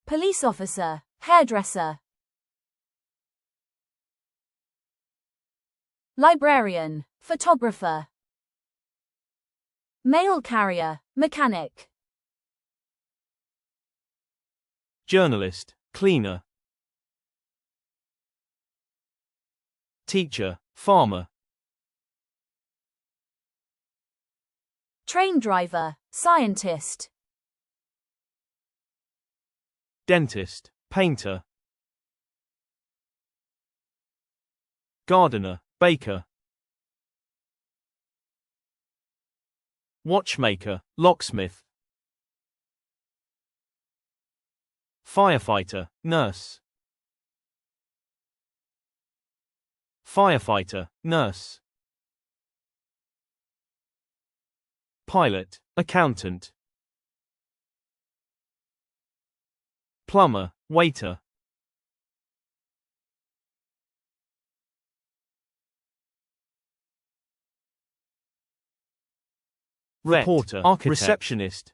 police officer, hairdresser. Librarian, photographer. Mail carrier, mechanic. Journalist, cleaner. Teacher, farmer. Train driver, scientist. Dentist, painter. Gardener, baker. Watchmaker, locksmith. Firefighter, nurse. Firefighter, nurse. Pilot, accountant. Plumber, waiter. Reporter, architect. Receptionist.